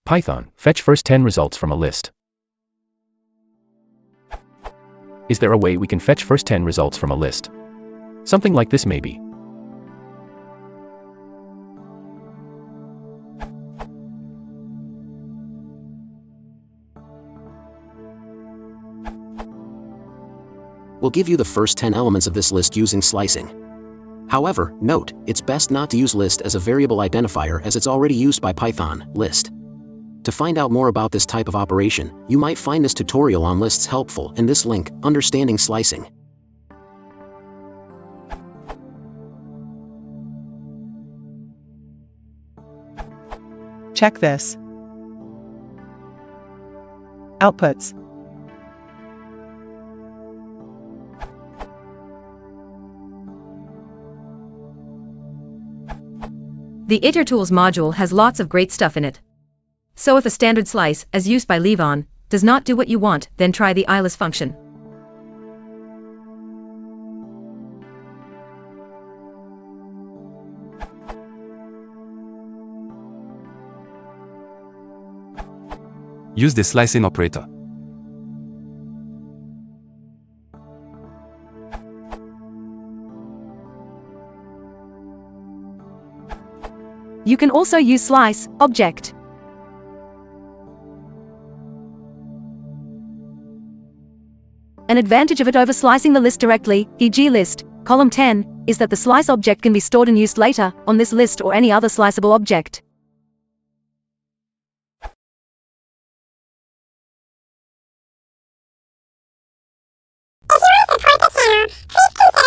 Python, fetch first 10 results from a list. Is there a way we can fetch first 10 results from a list? Something like this maybe. We'll give you the first 10 elements of this list using slicing. However, note, it's best not to use list as a variable identifier as it's already used by Python, list. To find out more about this type of operation, you might find this tutorial on lists helpful in this link, Understanding Slicing. Check this. Outputs. The itertools module has lots of great stuff in it. So if a standard slice, as used by Levon, does not do what you want, then try the ILIS function. Use the slicing operator. You can also use slice object. An advantage of it over slicing the list directly, e.g. list, column 10, is that the slice object can be stored and used later, on this list or any other sliceable object. If you want to support the channel, please consider